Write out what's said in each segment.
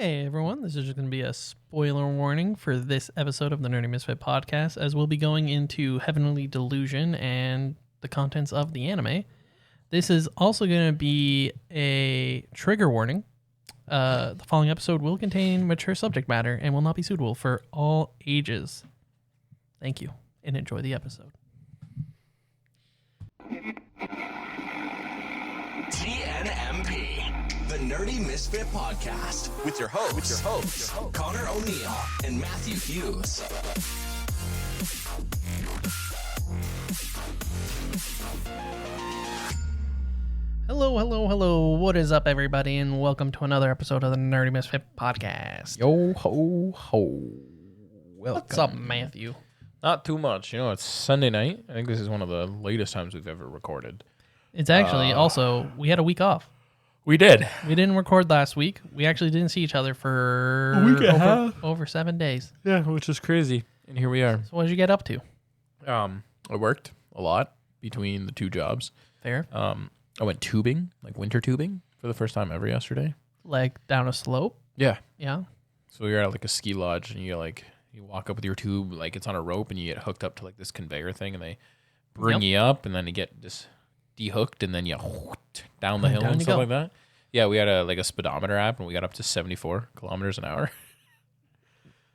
Hey everyone, this is just going to be a spoiler warning for this episode of the Nerdy Misfit podcast, as we'll be going into Heavenly Delusion and the contents of the anime. This is also going to be a trigger warning. The following episode will contain mature subject matter and will not be suitable for all ages. Thank you, and enjoy the episode. TNMP, the Nerdy Misfit podcast, with your hosts, Connor O'Neill and Matthew Hughes. Hello. What is up, everybody, and welcome to another episode of the Nerdy Misfit podcast. Yo ho ho. Welcome. What's up, Matthew? Not too much. You know, it's Sunday night. I think this is one of the latest times we've ever recorded. It's actually also, we had a week off. We did. We didn't record last week. We actually didn't see each other for A week and a half. over 7 days. Yeah, which is crazy. And here we are. So what did you get up to? I worked a lot between the two jobs. Fair. I went tubing, like winter tubing, for the first time ever yesterday. Like down a slope? Yeah. Yeah. So we were at like a ski lodge, and you walk up with your tube, like it's on a rope, and you get hooked up to like this conveyor thing, and they bring you up, and then you get just dehooked, and then you down the hill and stuff like that. Yeah, we had a speedometer app, and we got up to 74 kilometers an hour.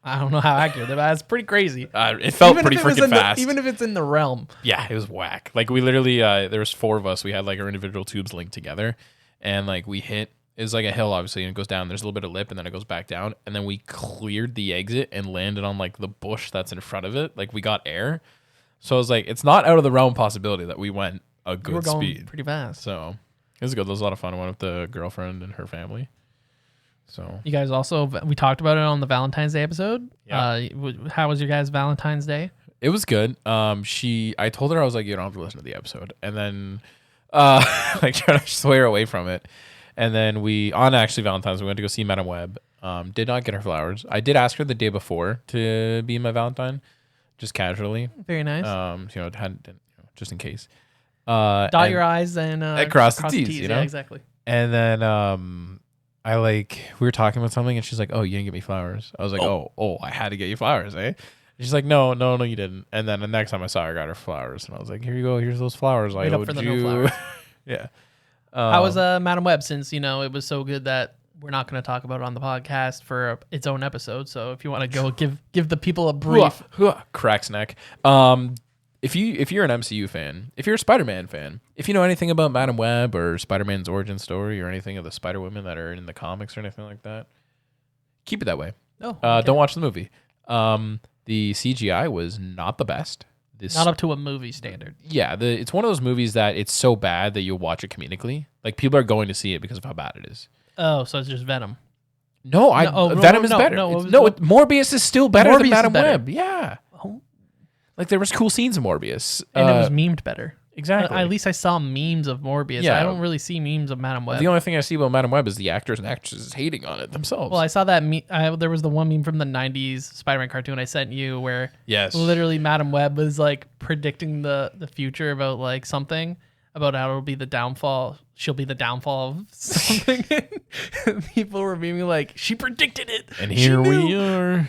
I don't know how accurate, but that's pretty crazy. It felt pretty freaking fast. Even if it's in the realm. Yeah, it was whack. Like we literally, there was 4 of us. We had like our individual tubes linked together, and like we hit. It's like a hill, obviously, and it goes down. There's a little bit of lip, and then it goes back down. And then we cleared the exit and landed on like the bush that's in front of it. Like we got air. So I was like, it's not out of the realm possibility that we went a good We were going speed. pretty fast. So it was good. It was a lot of fun. I went with the girlfriend and her family. So You guys also, we talked about it on the Valentine's Day episode. Yeah. How was your guys' Valentine's Day? it was good. I told her, I was like, you don't have to listen to the episode. And then like trying to sway her away from it. And then on actually Valentine's, we went to go see Madame Web. Did not get her flowers. I did ask her the day before to be my Valentine, just casually. Very nice. Just in case. Dot your I's and cross the T's, you know? Yeah, exactly. And then we were talking about something, and she's like, "Oh, you didn't get me flowers." I was like, "Oh, I had to get you flowers, eh?" And she's like, "No, you didn't." And then the next time I saw her, I got her flowers, and I was like, "Here you go. Here's those flowers. I Made up owed for the you." no flowers. Yeah. How was Madame Web? Since it was so good that we're not going to talk about it on the podcast for its own episode. So if you want to go give the people a brief, cracks neck. If you're an MCU fan, if you're a Spider-Man fan, if you know anything about Madame Web or Spider-Man's origin story or anything of the Spider-Women that are in the comics or anything like that, keep it that way. Oh, okay. Don't watch the movie. The CGI was not the best. Not up to a movie standard. Yeah, it's one of those movies that it's so bad that you'll watch it comedically. Like people are going to see it because of how bad it is. Oh, so it's just Venom. No, Venom is better. Morbius is still better than Madame Web. Yeah. Oh. Like there was cool scenes in Morbius. And it was memed better. Exactly. At least I saw memes of Morbius. Yeah. I don't really see memes of Madame Web. The only thing I see about Madame Web is the actors and actresses hating on it themselves. Well, I saw that there was the one meme from the 90s Spider-Man cartoon I sent you where literally Madame Web was like predicting the future about like something about how it'll be the downfall. She'll be the downfall of something. And people were being like, she predicted it. And here we are.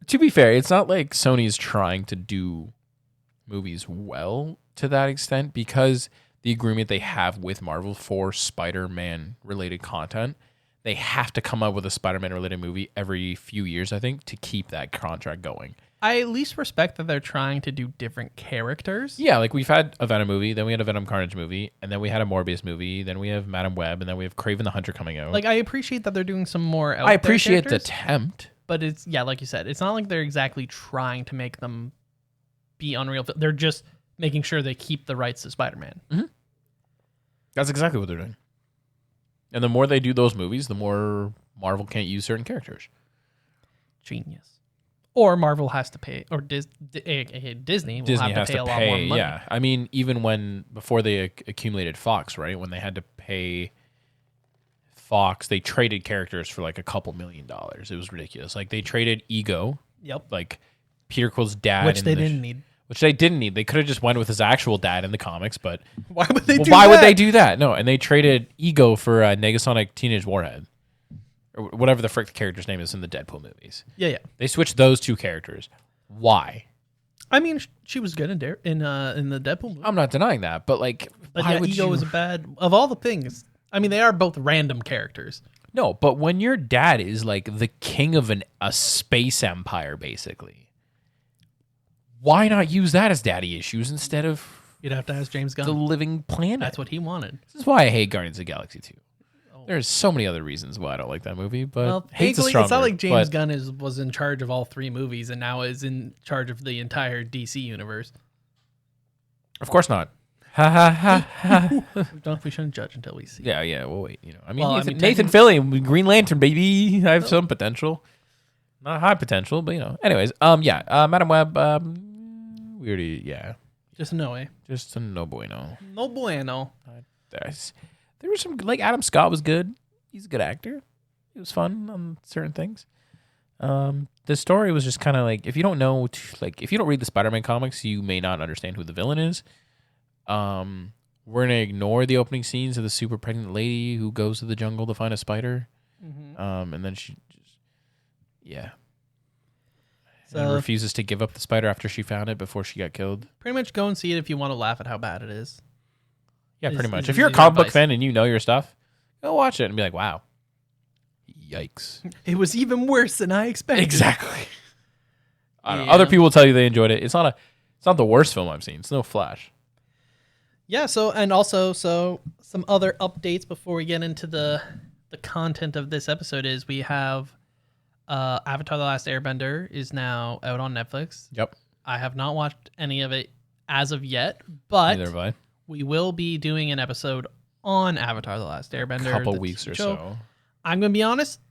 To be fair, it's not like Sony's trying to do movies well to that extent, because the agreement they have with Marvel for Spider-Man related content, they have to come up with a Spider-Man related movie every few years, I think, to keep that contract going. I at least respect that they're trying to do different characters. Yeah, like we've had a Venom movie, then we had a Venom Carnage movie, and then we had a Morbius movie, then we have Madame Web, and then we have Kraven the Hunter coming out. Like I appreciate that they're doing some more out I appreciate the characters, attempt. but it's, yeah, like you said, it's not like they're exactly trying to make them be Unreal. They're just making sure they keep the rights to Spider-Man. Mm-hmm. That's exactly what they're doing. And the more they do those movies, the more Marvel can't use certain characters. Genius. Or Marvel has to pay, or Disney will have to pay a lot more money. Yeah, I mean, even before they accumulated Fox, right? When they had to pay Fox, they traded characters for like a couple $1 million. It was ridiculous. Like they traded Ego. Yep. Like Peter Quill's dad, which they didn't need. Which they didn't need. They could have just went with his actual dad in the comics, but why would they? Why would they do that? No, and they traded Ego for Negasonic Teenage Warhead. or whatever the frick the character's name is in the Deadpool movies. Yeah. They switched those two characters. Why? I mean, she was good in the Deadpool movie. I'm not denying that, but like, But why yeah, would Ego you? is a bad of all the things. I mean, they are both random characters. No, but when your dad is like the king of a space empire, basically, why not use that as daddy issues instead of You'd have to ask James Gunn. the living planet? That's what he wanted. This is why I hate Guardians of the Galaxy 2. There's so many other reasons why I don't like that movie, but Well, hate's a thankfully, strong it's not word, like James but- Gunn was in charge of all 3 movies and now is in charge of the entire DC universe. Of course not. Ha ha ha. We shouldn't judge until we see. Yeah. Well, wait. I mean, Well, Nathan Fillion, Green Lantern, baby. I have some potential, not high potential, but Anyways, Madam Web. We already, Just a no way. just a no bueno. No bueno. There was some like Adam Scott was good. He's a good actor. It was fun on certain things. The story was just kind of like if you don't know, if you don't read the Spider-Man comics, you may not understand who the villain is. We're gonna ignore the opening scenes of the super pregnant lady who goes to the jungle to find a spider. And then she just and So refuses to give up the spider after she found it before she got killed. pretty much go and see it if you want to laugh at how bad it is. Yeah, pretty Is- much. is If you're a your comic book advice. fan and you know your stuff, go watch it and be like, wow. Yikes. It was even worse than I expected. Exactly. I don't know. Yeah. Other people will tell you they enjoyed it. It's not the worst film I've seen. It's no Flash. Yeah, so some other updates before we get into the content of this episode is we have Avatar: The Last Airbender is now out on Netflix. Yep. I have not watched any of it as of yet, but Neither have I. we will be doing an episode on Avatar: The Last Airbender. Couple the weeks or show. so. I'm going to be honest,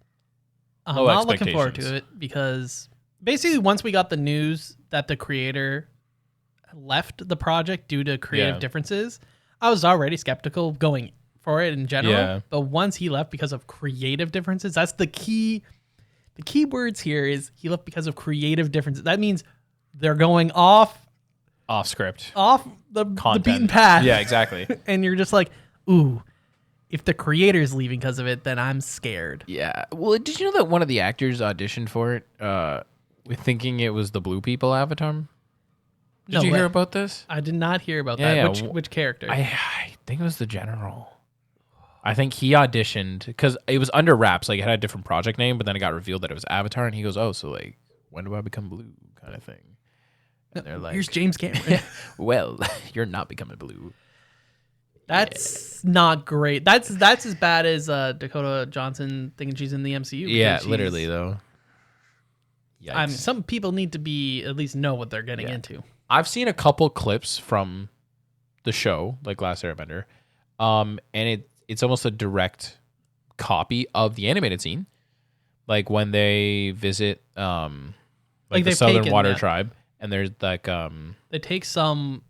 I'm Low not looking forward expectations. to it because basically once we got the news that the creator left the project due to creative Yeah. differences, I was already skeptical going for it in general. Yeah. But once he left because of creative differences, that's the key. The key words here is he left because of creative differences. That means they're going off Off script. the Content. beaten path. Yeah, exactly. And you're just like, ooh, if the creator's leaving because of it, then I'm scared. Yeah. Well, did you know that one of the actors auditioned for it with thinking it was the Blue People Avatar? Did No you way. hear about this? I did not hear about Yeah, that. yeah. Which character? I think it was the general. I think he auditioned because it was under wraps. Like it had a different project name, but then it got revealed that it was Avatar, and he goes, "Oh, so like, when do I become blue?" kind of thing. And they're like, Here's James Cameron. "Well, you're not becoming blue." That's not great. That's as bad as Dakota Johnson thinking she's in the MCU. Yeah, because literally she's- though. Yikes. I mean, some people need to be at least know what they're getting into. I've seen a couple clips from the show, like Last Airbender, and it's almost a direct copy of the animated scene, like when they visit Like the they've Southern taken Water that. Tribe, and there's like They take some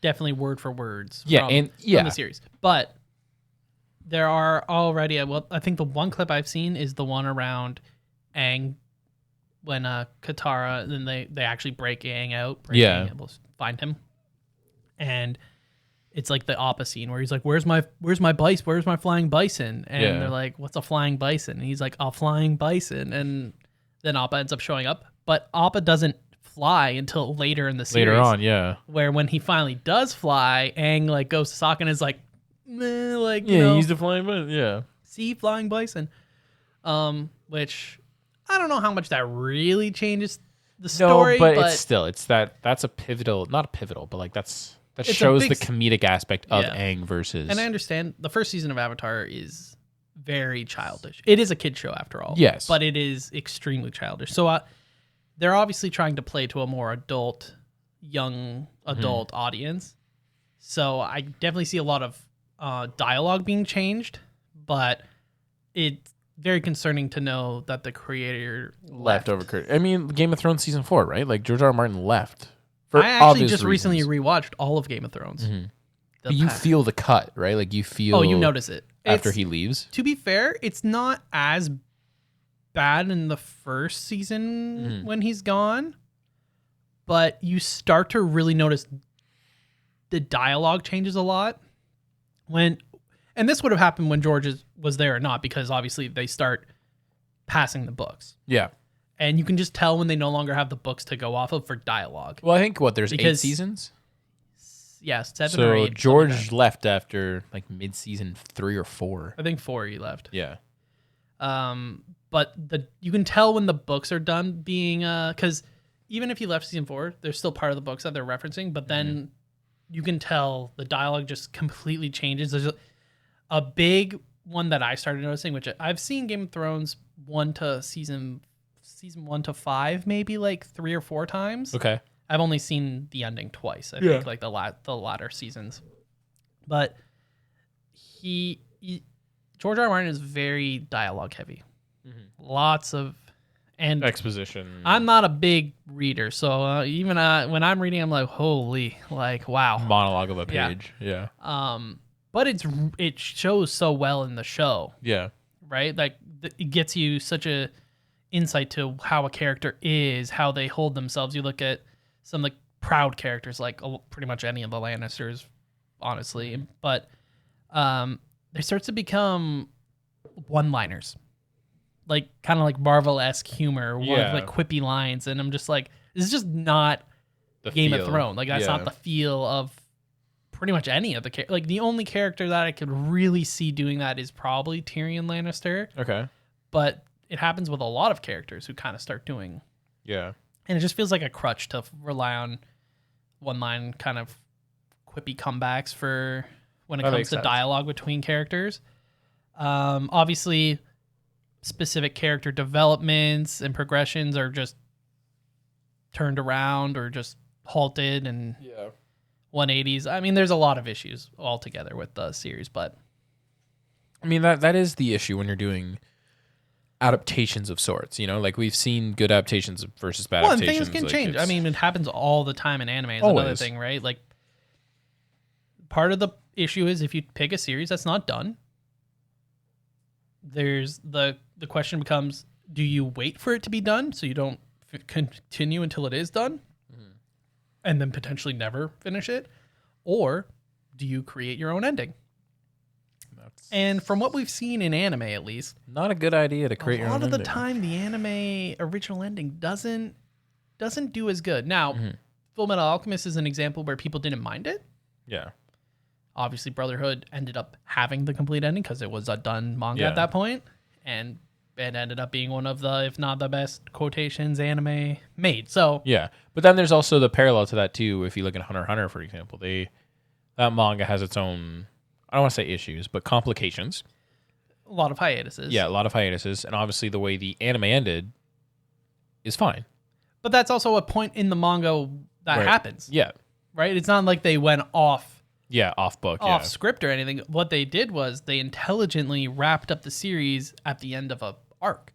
definitely word for words. Yeah, from, and- yeah. from the series, but there are already. Well, I think the one clip I've seen is the one around Aang when Katara. Then they actually break Aang out. Yeah. Aang, we'll find him, and it's like the Appa scene where he's like, "Where's my bison? Where's my flying bison?" And Yeah. they're like, "What's a flying bison?" And he's like, "A flying bison." And then Appa ends up showing up, but Appa doesn't fly until later in the series. later on, yeah. Where when he finally does fly, Aang like goes to Sokka and is like, meh, like you Yeah, know, he's the flying bison. Yeah. see flying bison. Which I don't know how much that really changes the story, No, but that's a pivotal, not a pivotal, but like that It's a shows big the comedic aspect of Yeah. Aang versus. and I understand the first season of Avatar is very childish. It is a kid show after all. Yes. but it is extremely childish. So they're obviously trying to play to a more young adult audience. So I definitely see a lot of dialogue being changed, but it's very concerning to know that the creator left over Kurt. I mean, Game of Thrones season 4, right? Like George R. R. Martin left. For I actually obvious just reasons. recently rewatched all of Game of Thrones. The But you past- feel the cut, right? Like you feel. oh, you notice it after It's- he leaves. To be fair, it's not as bad in the first season when he's gone, but you start to really notice the dialogue changes a lot and this would have happened when George was there or not, because obviously they start passing the books. Yeah. And you can just tell when they no longer have the books to go off of for dialogue. Well, I think there's 8 Because- seasons. Yeah, 7 So or 8. George something like left after like mid-season 3 or 4. that. I think 4 he left. Yeah. But you can tell when the books are done being because even if he left season 4, there's still part of the books that they're referencing. But then you can tell the dialogue just completely changes. There's a big one that I started noticing, which I've seen Game of Thrones season 1 to 5 maybe like 3 or 4 times. Okay. I've only seen the ending twice. I think like the latter seasons. But George R. R. Martin is very dialogue heavy. Lots of and Exposition. I'm not a big reader, so even when I'm reading, I'm like, holy, like wow. Monologue of a page. Yeah. But it shows so well in the show, Yeah. right? Like it gets you such a insight to how a character is, how they hold themselves. You look at some like proud characters, like pretty much any of the Lannisters, honestly. But they start to become one-liners, like kind of like Marvel-esque humor, like quippy lines, and I'm just like, this is just not The Game feel. of Thrones. Like that's not the feel of pretty much any of the like the only character that I could really see doing that is probably Tyrion Lannister. Okay. But it happens with a lot of characters who kind of start doing. Yeah. And it just feels like a crutch to rely on one-line kind of quippy comebacks for when it That comes makes to sense. dialogue between characters. Obviously, specific character developments and progressions are just turned around or just halted and 180s. I mean, there's a lot of issues altogether with the series, but I mean, that is the issue when you're doing adaptations of sorts, you know, like we've seen good adaptations versus bad well, and adaptations. things can like change. I mean, it happens all the time in anime is Always. another thing, right? Like part of the issue is if you pick a series that's not done, there's the question becomes, do you wait for it to be done so you don't continue until it is done and then potentially never finish it? Or do you create your own ending? And from what we've seen in anime, at least, not a good idea to create a your own lot of the ending. time the anime original ending doesn't do as good. Now, Full Metal Alchemist is an example where people didn't mind it. Yeah. Obviously, Brotherhood ended up having the complete ending because it was a done manga Yeah. at that point, and it ended up being one of the, if not the best quotations anime made. So Yeah. But then there's also the parallel to that too. If you look at Hunter x Hunter, for example, that manga has its own, I don't want to say issues, but complications. a lot of hiatuses. Yeah, a lot of hiatuses. And obviously the way the anime ended is fine. But that's also a point in the manga that Right. happens, Yeah. right? It's not like they went off Off book. script or anything. What they did was they intelligently wrapped up the series at the end of a arc,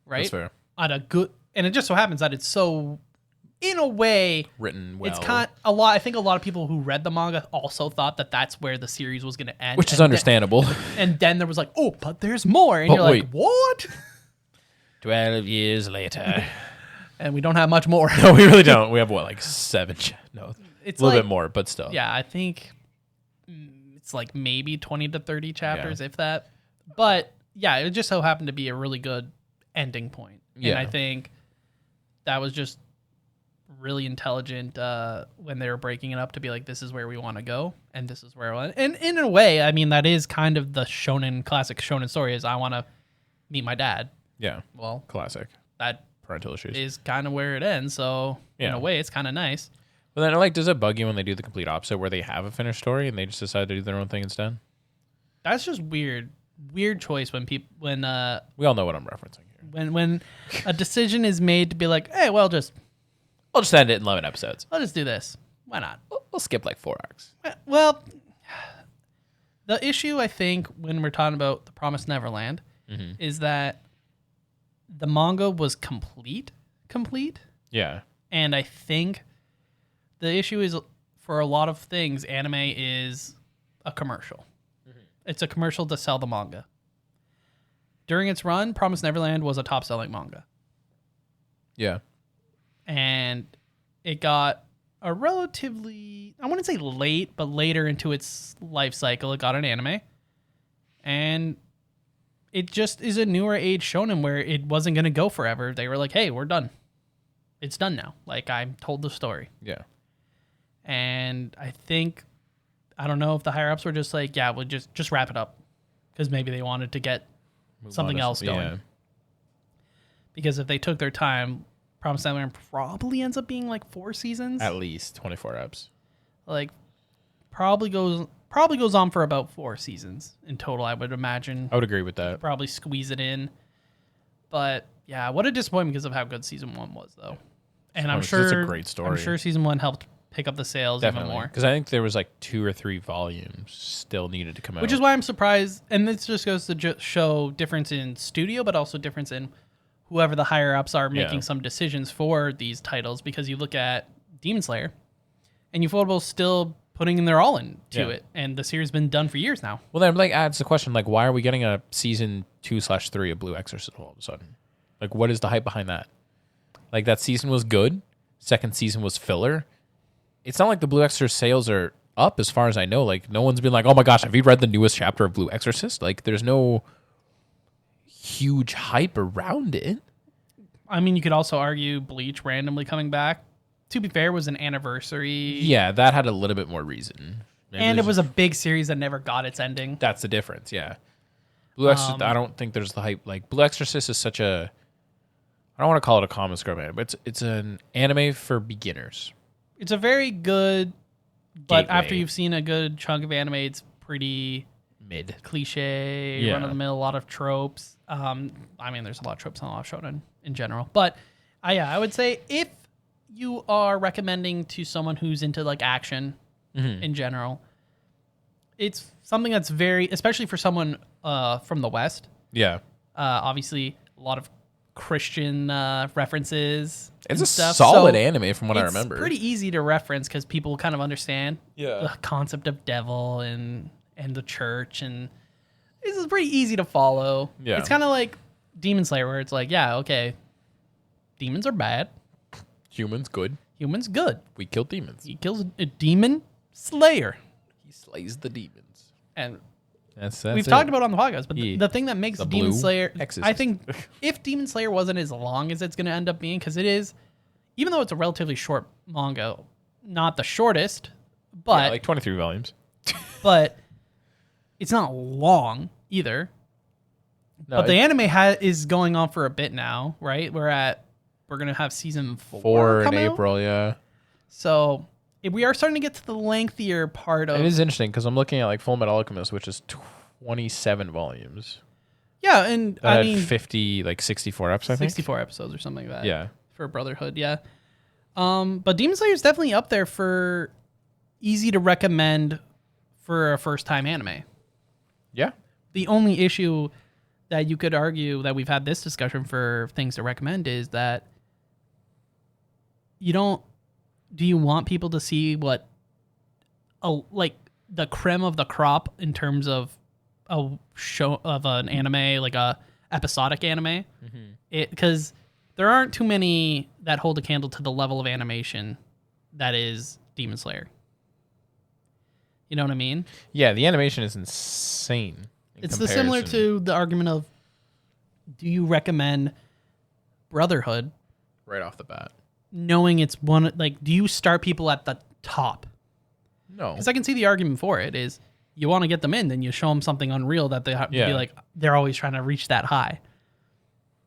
right? That's fair. On a good, and it just so happens that it's so, in a way, Written well. it's kind a lot. I think a lot of people who read the manga also thought that that's where the series was going to end, which is and understandable. and then there was like, oh, but there's more, and But you're wait. like, what? 12 years later. And we don't have much more. No, we really don't. We have what, like 7? No, It's a little like- bit more, but still. Yeah, I think it's like maybe 20 to 30 chapters, if that. But yeah, it just so happened to be a really good ending point. Yeah. And I think that was just really intelligent when they were breaking it up to be like, this is where we want to go, and this is where I want. And in a way, I mean, that is kind of the classic shonen story is I want to meet my dad. Yeah. Well, Classic. that Parental issues. is kind of where it ends. So in Yeah. a way, it's kind of nice. But then, like, does it bug you when they do the complete opposite, where they have a finished story and they just decide to do their own thing instead? That's just weird. Weird choice when We all know what I'm referencing here. when a decision is made to be like, hey, well, I'll just end it in 11 episodes. I'll just do this. Why not? We'll skip like 4 arcs. Well, the issue I think when we're talking about The Promised Neverland is that the manga was complete, Yeah. and I think the issue is for a lot of things, anime is a commercial. It's a commercial to sell the manga. During its run, Promised Neverland was a top-selling manga. Yeah. And it got a relatively, I wouldn't say late, but later into its life cycle, it got an anime. And it just is a newer age shonen where it wasn't going to go forever. They were like, hey, we're done. It's done now. Like, I told the story. Yeah. And I don't know if the higher ups were just like, yeah, we'll just wrap it up. Because maybe they wanted to get something else going. Yeah. Because if they took their time, Promised Neverland probably ends up being like 4 seasons. At least 24 eps. Like, probably goes on for about 4 seasons in total, I would imagine. I would agree with that. Probably squeeze it in. But yeah, what a disappointment because of how good season 1 was, though. And I'm sure it's a great story. I'm sure season 1 helped pick up the sales even more. Because I think there was like 2 or 3 volumes still needed to come out. Which is why I'm surprised. And this just goes to show difference in studio, but also difference in whoever the higher ups are making some decisions for these titles. Because you look at Demon Slayer, and Ufotable's still putting in their all into it, and the series has been done for years now. Well, then like adds the question, like, why are we getting a season 2/3 of Blue Exorcist all of a sudden? Like, what is the hype behind that? Like, that season was good. Second season was filler. It's not like the Blue Exorcist sales are up, as far as I know. Like, no one's been like, oh my gosh, have you read the newest chapter of Blue Exorcist? Like, there's no huge hype around it. I mean, you could also argue Bleach randomly coming back. To be fair, was an anniversary. Yeah, that had a little bit more reason. Maybe And it was a big series that never got its ending. That's the difference, yeah. Blue Exorcist, I don't think there's the hype. Like, Blue Exorcist is such a... I don't want to call it a comic strip anime, but it's an anime for beginners. It's a very good... But Gateway. after you've seen a good chunk of anime, it's pretty... Mid. Cliche, Yeah. run-of-the-mill, a lot of tropes. I mean, there's a lot of tropes on a lot of shonen in general. But, I would say if you are recommending to someone who's into, like, action in general, it's something that's very... Especially for someone from the West. Yeah. Obviously, a lot of Christian references. It's and a stuff. solid So anime from what I remember. It's pretty easy to reference because people kind of understand Yeah. the concept of devil and the church, and this is pretty easy to follow. Yeah. It's kind of like Demon Slayer, where it's like, yeah, okay, demons are bad, Humans good. humans good. We kill demons. He kills a demon slayer, He slays the demons. and That's we've it. talked about it on the podcast. But Yeah. the thing that makes The Demon blue Slayer, exorcist. I think, if Demon Slayer wasn't as long as it's going to end up being, because it is, even though it's a relatively short manga, not the shortest, but Yeah, like 23 volumes. but it's not long either. No, But the anime is going on for a bit now, right? We're gonna have season 4 in come out. April, yeah. So we are starting to get to the lengthier part of It is interesting because I'm looking at like Full Metal Alchemist, which is 27 volumes. yeah, and That I had mean 64 episodes, I think. 64 episodes or something like that. Yeah. For Brotherhood, yeah. But Demon Slayer is definitely up there for easy to recommend for a first time anime. Yeah. The only issue that you could argue that we've had this discussion for things to recommend is that do you want people to see what like the creme of the crop in terms of a show of an anime, like a episodic anime? Because there aren't too many that hold a candle to the level of animation that is Demon Slayer. You know what I mean? Yeah, the animation is insane. It's similar to the argument of, do you recommend Brotherhood right off the bat. knowing it's one, like, do you start people at the top? No. Because I can see the argument for it is you want to get them in, then you show them something unreal that they have to Yeah. be like, they're always trying to reach that high.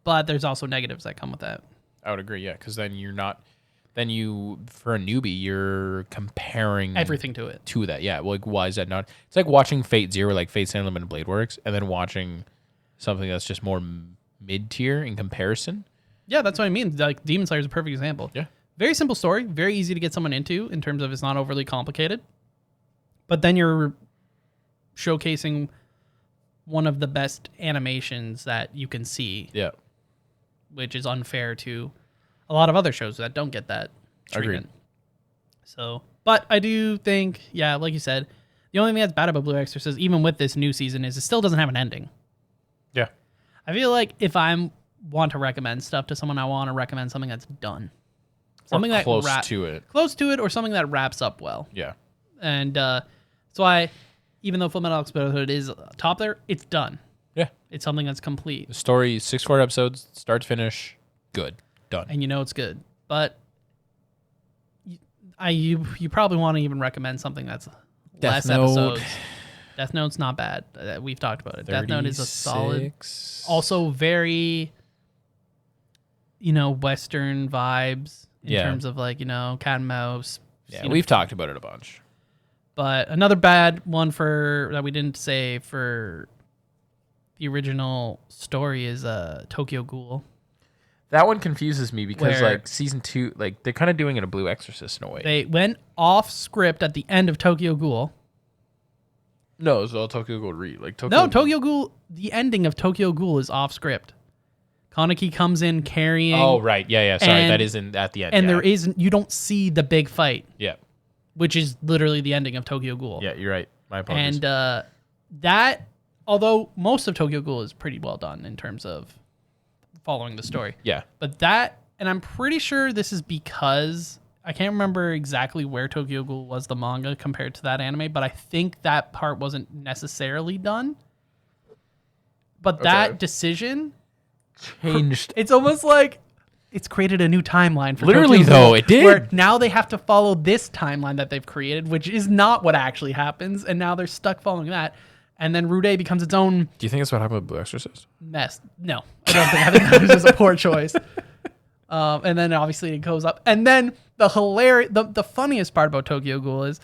But there's also negatives that come with that. I would agree, yeah, because then you're not, for a newbie, you're comparing Everything to it. to that. Yeah, well, like, why is that not? It's like watching Fate Zero, like Fate Stay Unlimited Blade Works, and then watching something that's just more mid-tier in comparison. Yeah, that's what I mean. Like, Demon Slayer is a perfect example. Yeah. Very simple story, very easy to get someone into in terms of it's not overly complicated. But then you're showcasing one of the best animations that you can see, Yeah. which is unfair to a lot of other shows that don't get that treatment. Agreed. So, but I do think, yeah, like you said, the only thing that's bad about Blue Exorcist, even with this new season, is it still doesn't have an ending. Yeah. I feel like if I want to recommend stuff to someone, I want to recommend something that's done. Something that close to it. Close to it, or something that wraps up well. Yeah. And that's why, even though Fullmetal Alchemist Brotherhood is top there, it's done. Yeah. It's something that's complete. The story, 6 episodes, start to finish, good, done. And you know it's good. But you probably want to even recommend something that's less episodes. Death Note's not bad. We've talked about it. Death Note is a solid, also very, Western vibes in terms of like, cat and mouse. Yeah, we've talked about it a bunch. But another bad one that we didn't say for the original story is Tokyo Ghoul. That one confuses me because like season 2, like they're kind of doing it a Blue Exorcist in a way. They went off script at the end of Tokyo Ghoul. No, it's all Tokyo Ghoul Tokyo Ghoul. The ending of Tokyo Ghoul is off script. Kaneki comes in carrying. Oh right, yeah. Sorry, that isn't at the end. And there isn't. You don't see the big fight. Yeah. Which is literally the ending of Tokyo Ghoul. Yeah, you're right. My apologies. And that, although most of Tokyo Ghoul is pretty well done in terms of following the story. Yeah. But that, and I'm pretty sure this is because I can't remember exactly where Tokyo Ghoul was the manga compared to that anime, but I think that part wasn't necessarily done. But that decision changed. It's almost like it's created a new timeline for literally Tokyo though Ghoul, it did. where now they have to follow this timeline that they've created, which is not what actually happens, and now they're stuck following that. And then Rude becomes its own. Do you think that's what happened with Blue Exorcist? Mess. No, I don't think. I think that was just a poor choice. And then obviously it goes up. And then the funniest part about Tokyo Ghoul is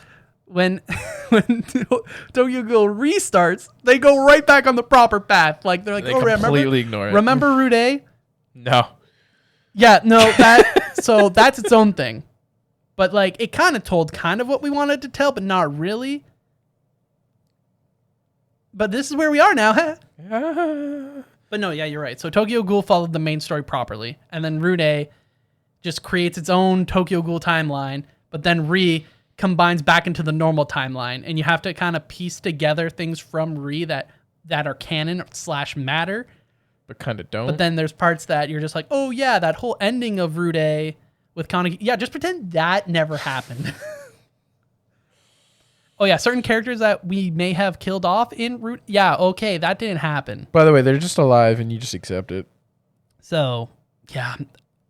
when Tokyo Ghoul restarts, they go right back on the proper path. Like they're like, they completely ignore it. Remember Rude? No. Yeah, no. So that's its own thing. But like it kind of told kind of what we wanted to tell, but not really. But this is where we are now, huh? But no, yeah, you're right. So Tokyo Ghoul followed the main story properly, and then Rude just creates its own Tokyo Ghoul timeline, but then combines back into the normal timeline, and you have to kind of piece together things from that are canon / matter. But kind of don't. But then there's parts that you're just like, oh yeah, that whole ending of Rude with Kaneki. Yeah, just pretend that never happened. Oh yeah, certain characters that we may have killed off in Root. Yeah, okay, that didn't happen. By the way, they're just alive and you just accept it. So, yeah,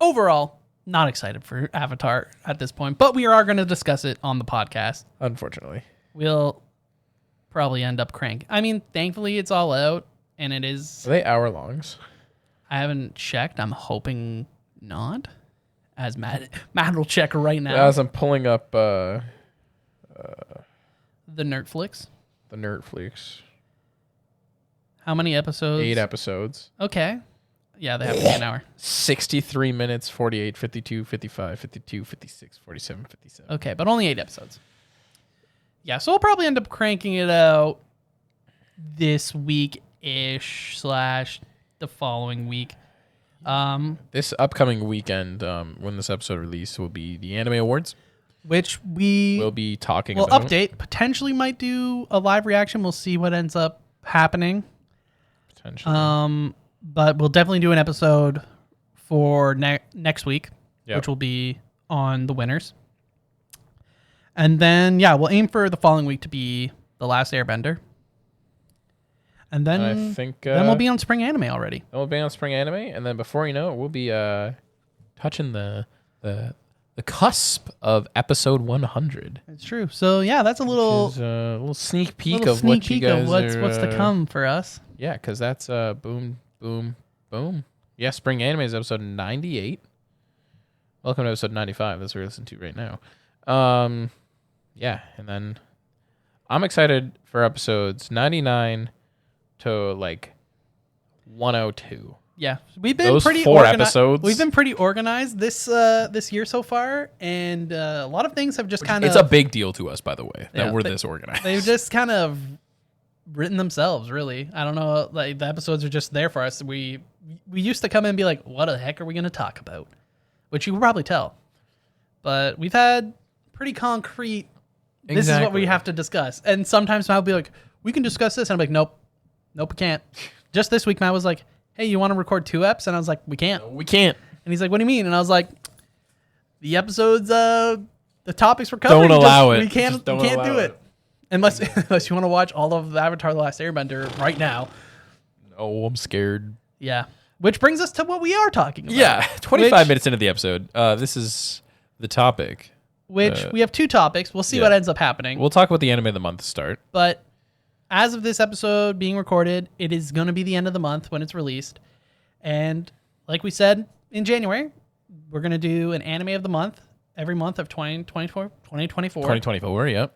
overall, not excited for Avatar at this point, but we are going to discuss it on the podcast. Unfortunately. We'll probably end up cranking. I mean, thankfully it's all out and it is. Are they hour-longs? I haven't checked. I'm hoping not. As Matt will check right now. As I'm pulling up the Nerdflix. The Nerdflix. How many episodes? 8 episodes. Okay. Yeah, they have to be an hour. 63 minutes, 48, 52, 55, 52, 56, 47, 57. Okay, but only 8 episodes. Yeah, so we'll probably end up cranking it out this week-ish / the following week. This upcoming weekend, when this episode released, will be the Anime Awards. Which we will be talking about. We'll update. Potentially might do a live reaction. We'll see what ends up happening. Potentially. But we'll definitely do an episode for next week, which will be on the winners. And then, yeah, we'll aim for the following week to be The Last Airbender. And then I think then we'll be on Spring Anime already. Then we'll be on Spring Anime, and then before you know it, we'll be touching the cusp of episode 100. It's true. So yeah, that's a little sneak peek of what you guys what's to come for us. Yeah, because that's boom, boom, boom. Yeah, Spring Anime is episode 98. Welcome to episode 95. That's what we're listening to right now. Yeah, and then I'm excited for episodes 99 to like 102. Yeah, we've been those pretty 4 episodes. We've been pretty organized this year so far, and a lot of things have just kind of. It's a big deal to us, by the way, that we're this organized. They've just kind of written themselves, really. I don't know, like the episodes are just there for us. We used to come in and be like, "What the heck are we going to talk about?" Which you can probably tell, but we've had pretty concrete. This is what we have to discuss, and sometimes Matt will be like, "We can discuss this," and I'm like, "Nope, we can't." Just this week, Matt was like, "Hey, you want to record 2 eps?" And I was like, "We can't." No, we can't. And he's like, "What do you mean?" And I was like, "The episodes, the topics we're covering, don't allow it. We can't do it. Unless you want to watch all of the Avatar: The Last Airbender right now." No. Oh, I'm scared. Yeah. Which brings us to what we are talking about. Yeah, 25 minutes into the episode. This is the topic. Which we have 2 topics. We'll see what ends up happening. We'll talk about the anime of the month start. But as of this episode being recorded, it is going to be the end of the month when it's released. And like we said in January, we're going to do an anime of the month every month of 2024. 2024, yep.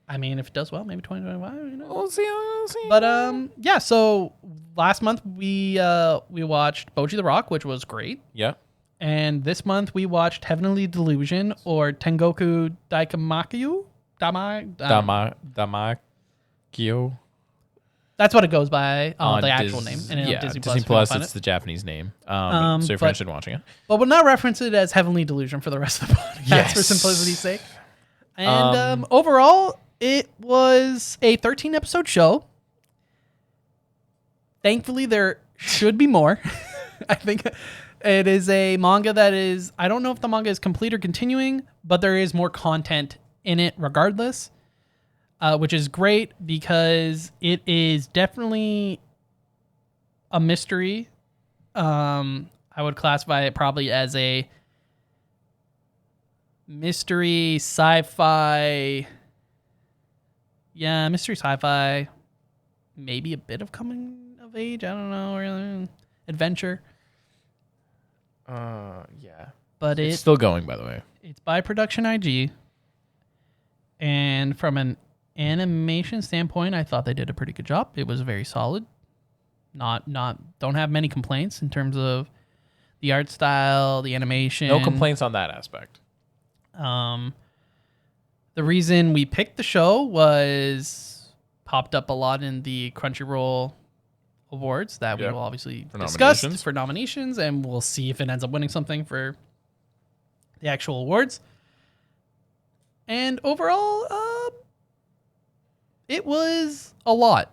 I mean, if it does well, maybe 2025. You know? We'll see. But yeah. So last month we watched Boji the Rock, which was great. Yeah. And this month we watched Heavenly Delusion or Tengoku Daikamakyu. Damakyo. That's what it goes by, the actual name. And yeah, Disney Plus, it's the Japanese name. So if you're interested in watching it. But we'll not reference it as Heavenly Delusion for the rest of the podcast for simplicity's sake. And overall, it was a 13-episode show. Thankfully, there should be more. I think it is a manga that is... I don't know if the manga is complete or continuing, but there is more content in it regardless, which is great because it is definitely a mystery. I would classify it probably as a mystery sci-fi. Yeah, mystery sci-fi. Maybe a bit of coming of age. I don't know. Or adventure. Yeah. But it's still going, by the way. It's by Production IG. And from an animation standpoint, I thought they did a pretty good job. It was very solid. Don't have many complaints in terms of the art style, the animation. No complaints on that aspect. The reason we picked the show was popped up a lot in the Crunchyroll awards that we will obviously discuss for nominations, and we'll see if it ends up winning something for the actual awards. And overall, it was a lot.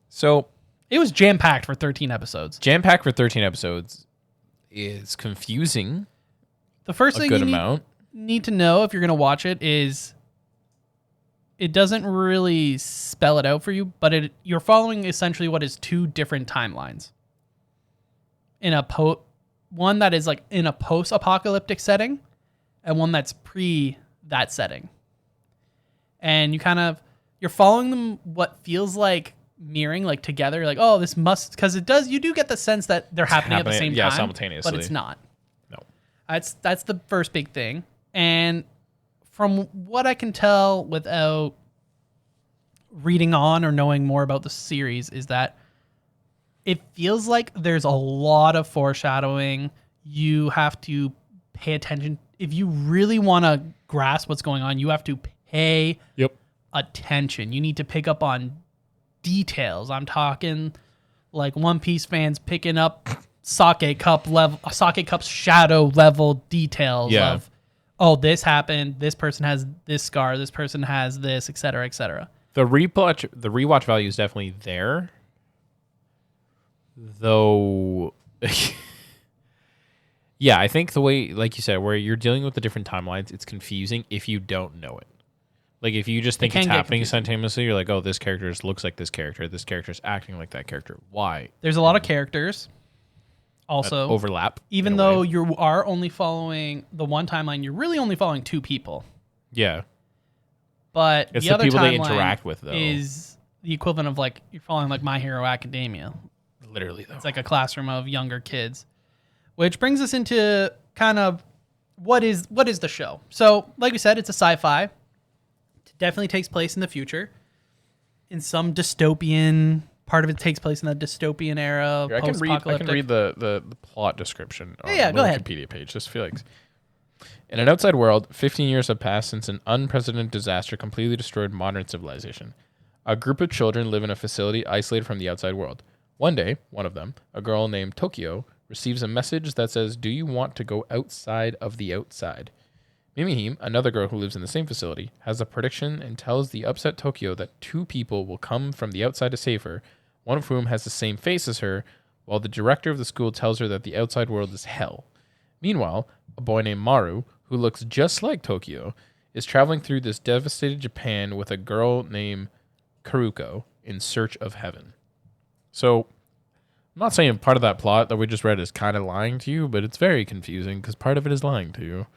So it was jam-packed for 13 episodes. Jam-packed for 13 episodes is confusing. The first thing you need to know if you're going to watch it is it doesn't really spell it out for you, but you're following essentially what is 2 different timelines. In one that is like in a post-apocalyptic setting and one that's pre that setting. And you're following them what feels like mirroring, like together, like, oh, this must, because you do get the sense that they're happening at the same time. Simultaneously. But it's not. No. That's the first big thing. And from what I can tell without reading on or knowing more about the series is that it feels like there's a lot of foreshadowing. You have to pay attention. If you really want to grasp what's going on, you have to pay attention. You need to pick up on details. I'm talking like One Piece fans picking up Sake Cup's shadow level details of, oh, this happened, this person has this scar, this person has this, etc., etc. The rewatch value is definitely there, though. Yeah, I think the way, like you said, where you're dealing with the different timelines, it's confusing if you don't know it. Like, if you just think it's happening simultaneously, you're like, oh, this character looks like this character's acting like that character. Why? There's a lot of characters also. That overlap. Even though you are only following the one timeline, you're really only following 2 people. Yeah. But it's the other people timeline they interact with, though. Is the equivalent of, like, you're following, like, My Hero Academia. Literally, though. It's like a classroom of younger kids. Which brings us into kind of what is the show. So, like we said, it's a sci-fi. It definitely takes place in the future. In some dystopian... Part of it takes place in the dystopian era. Here, I can read the plot description on the Wikipedia page. Just feel like... In an outside world, 15 years have passed since an unprecedented disaster completely destroyed modern civilization. A group of children live in a facility isolated from the outside world. One day, one of them, a girl named Tokyo, receives a message that says, "Do you want to go outside of the outside?" Mimihime, another girl who lives in the same facility, has a prediction and tells the upset Tokyo that 2 people will come from the outside to save her, one of whom has the same face as her, while the director of the school tells her that the outside world is hell. Meanwhile, a boy named Maru, who looks just like Tokyo, is traveling through this devastated Japan with a girl named Karuko in search of heaven. So I'm not saying part of that plot that we just read is kind of lying to you, but it's very confusing because part of it is lying to you.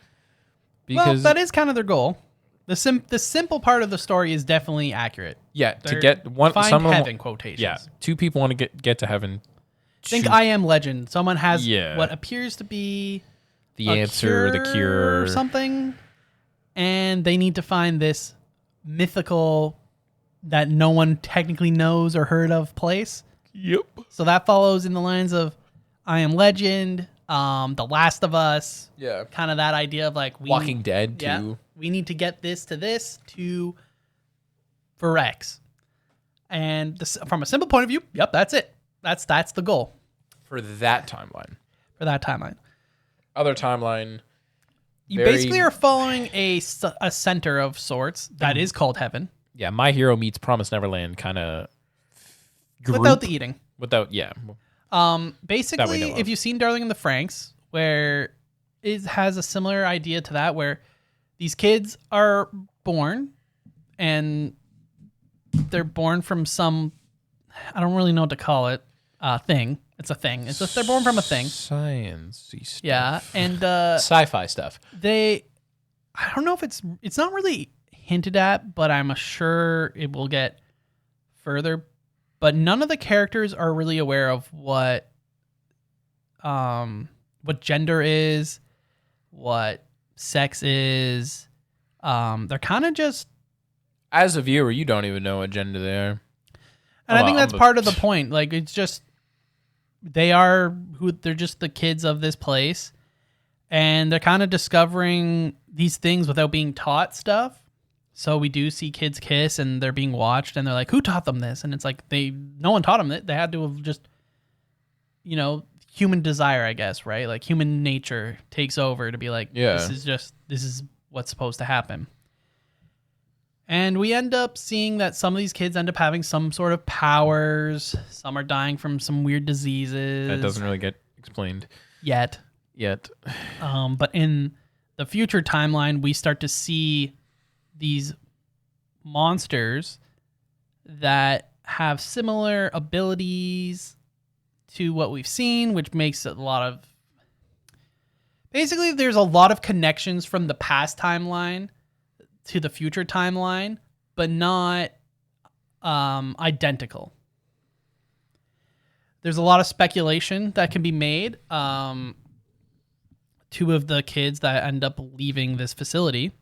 Because that is kind of their goal. The simple part of the story is definitely accurate. Yeah, to get one find heaven quotations. Yeah, two people want to get to heaven. Think I Am Legend. Someone has what appears to be the answer, the cure, or something, and they need to find this mythical that no one technically knows or heard of place. Yep. So that follows in the lines of I Am Legend, The Last of Us. Yeah. Kind of that idea of like Walking Dead too. Yeah, we need to get this to this to for X. And this, from a simple point of view, yep, that's it. That's the goal. For that timeline. Other timeline. You basically are following a center of sorts that is called heaven. Yeah, My Hero meets Promised Neverland kind of without the eating. Basically, if you've seen Darling in the Franxx, where it has a similar idea to that, where these kids are born and they're born from some, I don't really know what to call it, thing. It's a thing. They're born from a thing. Sciencey stuff. Yeah, and sci-fi stuff. I don't know if it's not really hinted at, but I'm sure it will get further. But none of the characters are really aware of what gender is, what sex is. They're kind of just, as a viewer, you don't even know what gender they are. And I think that's part of the point. Like, it's just they're just the kids of this place, and they're kind of discovering these things without being taught stuff. So we do see kids kiss and they're being watched and they're like, who taught them this? And it's like, no one taught them it. They had to have just, human desire, I guess, right? Like human nature takes over to be like, this is what's supposed to happen. And we end up seeing that some of these kids end up having some sort of powers. Some are dying from some weird diseases. That doesn't really get explained. Yet. But in the future timeline, we start to see these monsters that have similar abilities to what we've seen, which makes it basically there's a lot of connections from the past timeline to the future timeline, but not identical. There's a lot of speculation that can be made. Two of the kids that end up leaving this facility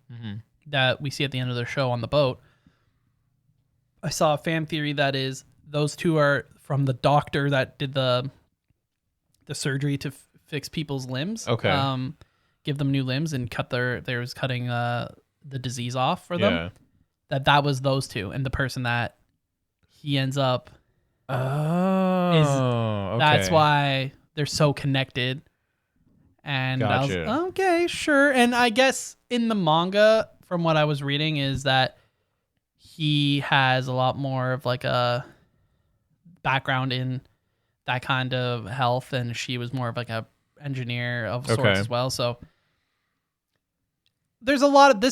that we see at the end of the show on the boat, I saw a fan theory that is those two are from the doctor that did the surgery to fix people's limbs. Okay. Give them new limbs and cutting the disease off for them. That was those two, and the person that he ends up that's why they're so connected. And gotcha. I was okay, sure. And I guess in the manga, from what I was reading, is that he has a lot more of like a background in that kind of health, and she was more of like a engineer of sorts as well. So there's a lot of the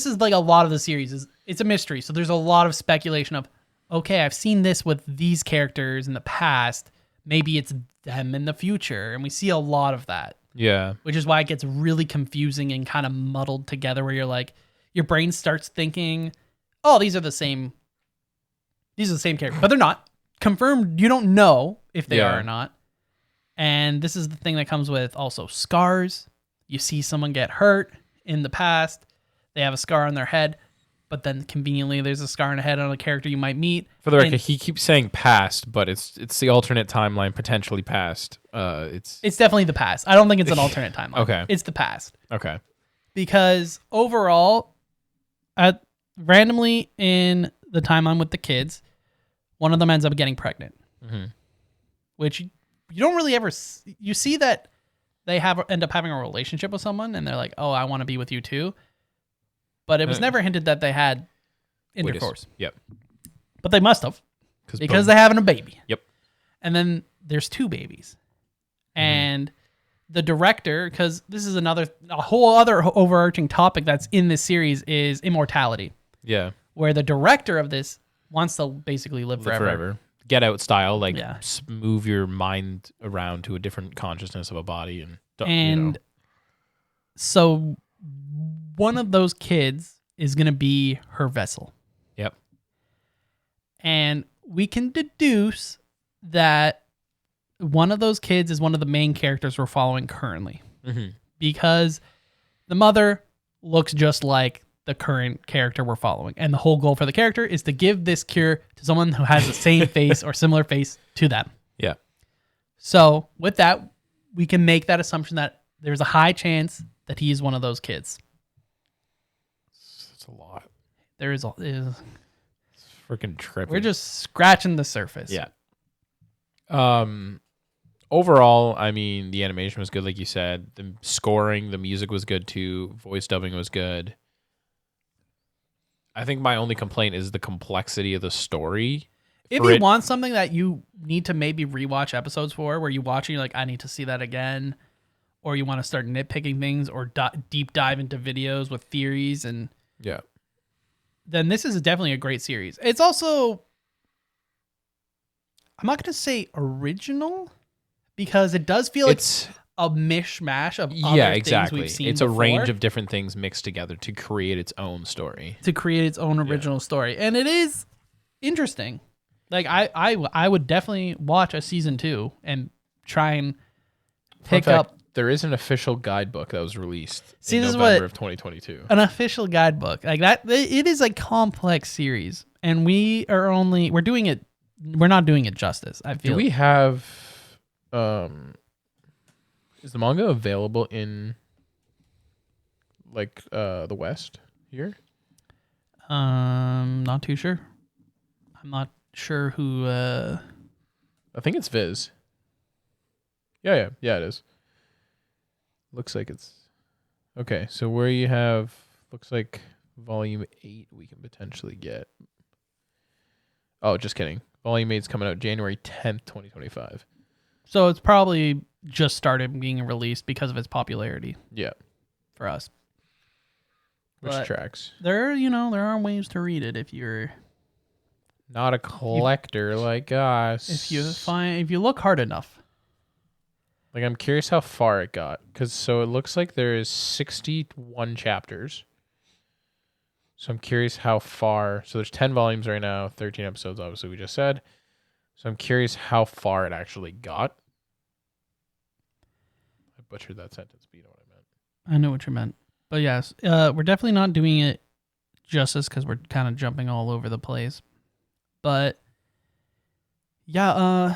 series it's a mystery. So there's a lot of speculation of, okay, I've seen this with these characters in the past. Maybe it's them in the future. And we see a lot of that. Yeah. Which is why it gets really confusing and kind of muddled together, where you're like, your brain starts thinking, oh, these are the same characters, but they're not. Confirmed, you don't know if they are or not. And this is the thing that comes with also scars. You see someone get hurt in the past, they have a scar on their head, but then conveniently there's a scar on the head on a character you might meet. For the record, he keeps saying past, but it's the alternate timeline, potentially past. It's definitely the past. I don't think it's an alternate timeline. Okay. It's the past. Okay. Because overall, randomly in the timeline with the kids, one of them ends up getting pregnant. Which you don't really ever... You see that they end up having a relationship with someone, and they're like, oh, I want to be with you too. But it was never hinted that they had intercourse. Yep. But they must have. Because they're having a baby. Yep. And then there's two babies. And the director, because this is a whole other overarching topic that's in this series, is immortality. Yeah. Where the director of this wants to basically live forever. Get Out style, like Yeah. move your mind around to a different consciousness of a body, and so one of those kids is going to be her vessel. Yep. And we can deduce that one of those kids is one of the main characters we're following currently. Mm-hmm. Because the mother looks just like the current character we're following. And the whole goal for the character is to give this cure to someone who has the same face or similar face to them. Yeah. So with that, we can make that assumption that there's a high chance that he is one of those kids. That's a lot. There is It's freaking trippy. we're just scratching the surface. Yeah. Overall, I mean, the animation was good, like you said. The scoring, the music was good too. Voice dubbing was good. I think my only complaint is the complexity of the story. If you want something that you need to maybe rewatch episodes for, where you watch and you're like, I need to see that again, or you want to start nitpicking things or deep dive into videos with theories, and then this is definitely a great series. It's also, I'm not going to say original, because it does feel like it's a mishmash of other things we've seen It's before, a range of different things mixed together to create its own story. To create its own original story. And it is interesting. Like, I would definitely watch a season 2 and try and pick up. There is an official guidebook that was released in this is November of 2022. An official guidebook. Like that, it is a complex series. And we're not doing it justice, I feel. Do we have... is the manga available in like the West here? Not too sure. I'm not sure who. I think it's Viz. Yeah, it is. Looks like it's okay. So where you have looks like volume 8 we can potentially get. Oh, just kidding. Volume 8's coming out January 10th, 2025. So it's probably just started being released because of its popularity. Yeah. For us. Which But tracks. there are ways to read it if you're not a collector like us. If you look hard enough. Like, I'm curious how far it got, because so it looks like there is 61 chapters. So I'm curious how far. So there's 10 volumes right now, 13 episodes, obviously we just said. So I'm curious how far it actually got. I butchered that sentence, but you know what I meant. I know what you meant. But yes, we're definitely not doing it justice because we're kind of jumping all over the place. But yeah,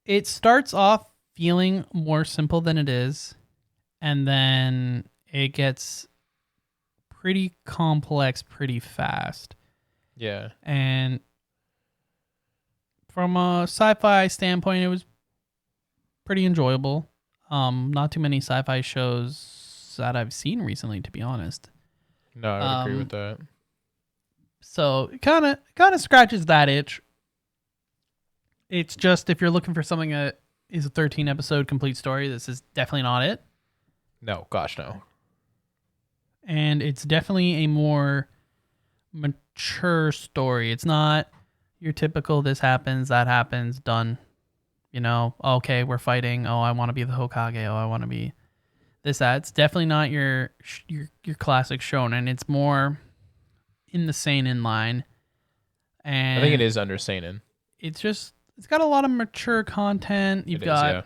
it starts off feeling more simple than it is, and then it gets pretty complex pretty fast. Yeah. And from a sci-fi standpoint, it was pretty enjoyable. Not too many sci-fi shows that I've seen recently, to be honest. No, I would agree with that. So it kind of scratches that itch. It's just, if you're looking for something that is a 13 episode complete story, this is definitely not it. No, gosh, no. And it's definitely a more mature story. It's not your typical this happens, that happens, done. You know, okay, we're fighting. Oh, I want to be the Hokage. Oh, I want to be this, that. It's definitely not your classic shonen. It's more in the seinen line. And I think it is under seinen. It's got a lot of mature content. You've got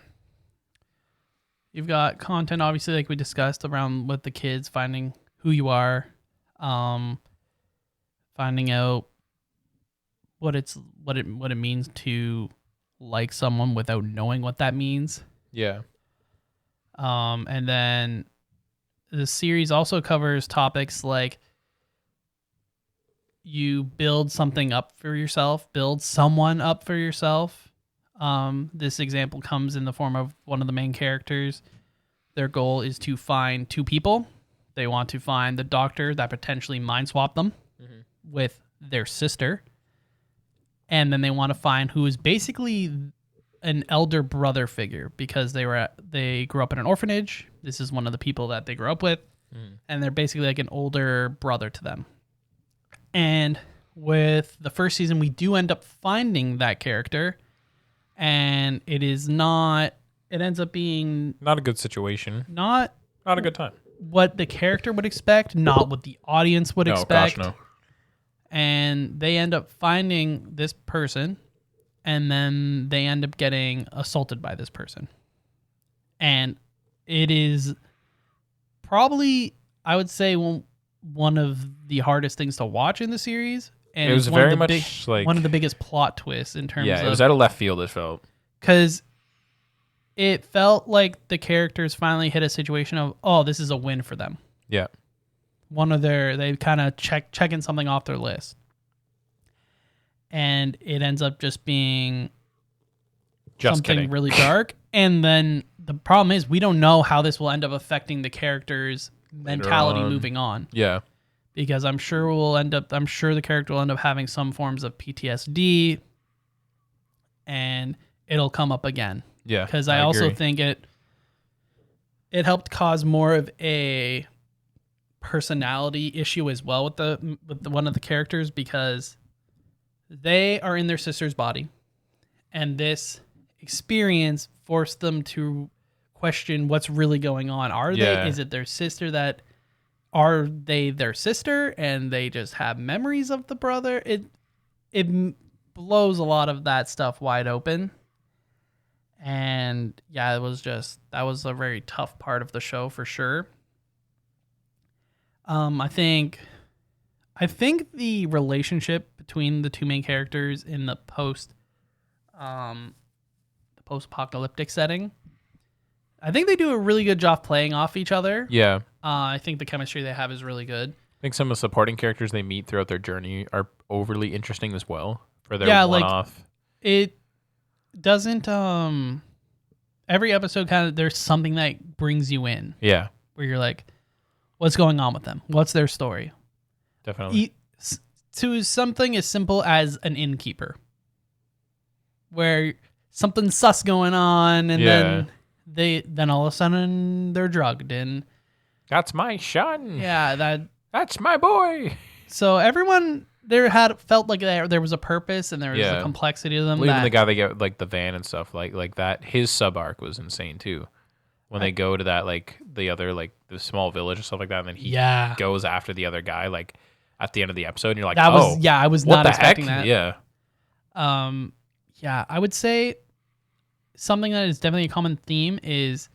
content, obviously, like we discussed, around with the kids finding who you are, finding out what it means to like someone without knowing what that means. Yeah. And then the series also covers topics like you build something up for yourself, build someone up for yourself. This example comes in the form of one of the main characters. Their goal is to find two people. They want to find the doctor that potentially mind swapped them with their sister. And then they want to find who is basically an elder brother figure, because they grew up in an orphanage. This is one of the people that they grew up with. And they're basically like an older brother to them. And with the first season, we do end up finding that character, and it ends up being Not a good situation. not Not a good time. what the character would expect, not what the audience would expect. Gosh, no. And they end up finding this person, and then they end up getting assaulted by this person. And it is probably, I would say, one of the hardest things to watch in the series. And It was it's one very of the much like... one of the biggest plot twists in terms Yeah, of... it was out of left field, it felt. Because it felt like the characters finally hit a situation of, oh, this is a win for them. Yeah. They kind of checking something off their list. And it ends up just being Just something kidding. really dark. And then the problem is we don't know how this will end up affecting the character's mentality on. moving on. Yeah. Because I'm sure the character will end up having some forms of PTSD, and it'll come up again. Yeah. Because I also agree. think it helped cause more of a personality issue as well with the one of the characters, because they are in their sister's body, and this experience forced them to question what's really going on. Is it their sister are they their sister and they just have memories of the brother? It blows a lot of that stuff wide open. And yeah, that was a very tough part of the show for sure. I think the relationship between the two main characters in the post-apocalyptic setting, I think they do a really good job playing off each other. Yeah. I think the chemistry they have is really good. I think some of the supporting characters they meet throughout their journey are overly interesting as well for their one-off. It doesn't every episode kind of there's something that brings you in. Yeah. Where you're like, what's going on with them? What's their story? Definitely. To something as simple as an innkeeper, where something's sus going on, and then all of a sudden they're drugged, and that's my son. Yeah, that's my boy. So everyone there felt like there was a purpose, and there was a complexity to them. Even the guy they get like the van and stuff like that, his sub arc was insane too. When they go to that like the other like the small village or stuff like that, and then he goes after the other guy like at the end of the episode, and you're like, I was not expecting heck? that. Yeah. I would say something that is definitely a common theme is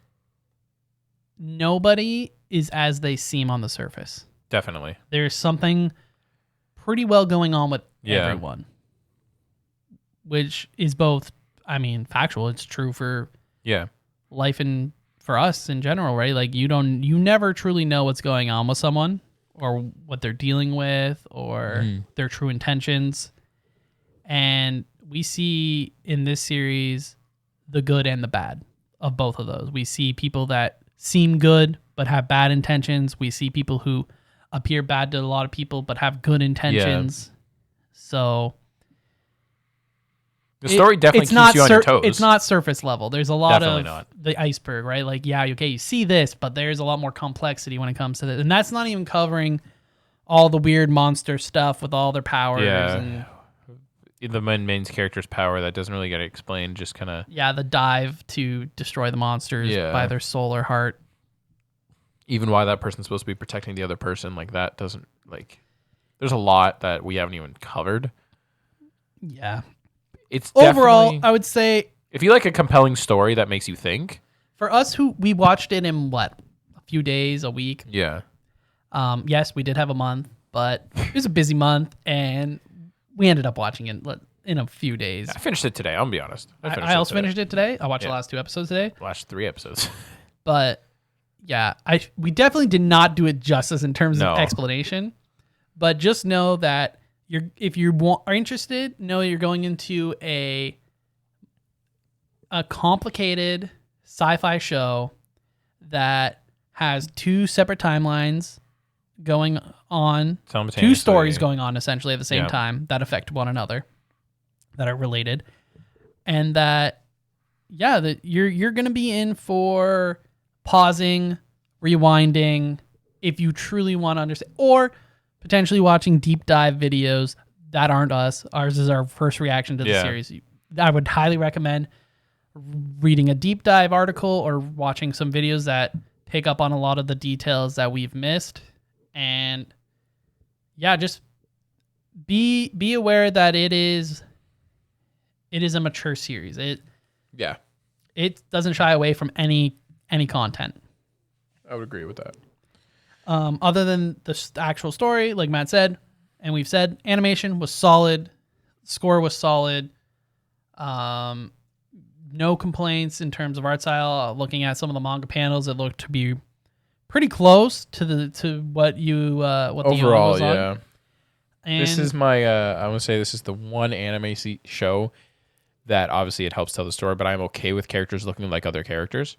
nobody is as they seem on the surface. Definitely. There's something pretty well going on with everyone, which is both, factual. It's true for life and for us in general, right? Like you never truly know what's going on with someone or what they're dealing with or their true intentions. And we see in this series the good and the bad of both of those. We see people that seem good but have bad intentions. We see people who appear bad to a lot of people but have good intentions. So the story definitely keeps you on your toes. It's not surface level. There's a lot Definitely of not. the iceberg, right? Like, you see this, but there's a lot more complexity when it comes to this. And that's not even covering all the weird monster stuff with all their powers. And the main character's power that doesn't really get explained, just kind of... Yeah, the dive to destroy the monsters by their soul or heart. Even why that person's supposed to be protecting the other person, like that doesn't, like... There's a lot that we haven't even covered. Yeah. It's overall, I would say... If you like a compelling story that makes you think... For us, we watched it in, a few days, a week? Yeah. Yes, we did have a month, but it was a busy month, and we ended up watching it in a few days. I finished it today, I'm going to be honest. I also finished it today. I watched the last 2 episodes today. Last 3 episodes. But, yeah, we definitely did not do it justice in terms of explanation. But just know that if you are interested, know you're going into a complicated sci-fi show that has 2 separate timelines going on, 2 stories going on essentially at the same time that affect one another, that are related, and that you're going to be in for pausing, rewinding if you truly want to understand, or potentially watching deep dive videos that aren't us. Ours is our first reaction to the series. I would highly recommend reading a deep dive article or watching some videos that pick up on a lot of the details that we've missed. And yeah, just be aware that it is a mature series. It doesn't shy away from any content. I would agree with that. Other than the actual story, like Matt said, and we've said, animation was solid, score was solid. No complaints in terms of art style. Looking at some of the manga panels, it looked to be pretty close to what what the overall, was on. And this is my I want to say this is the one anime show that obviously it helps tell the story, but I'm okay with characters looking like other characters.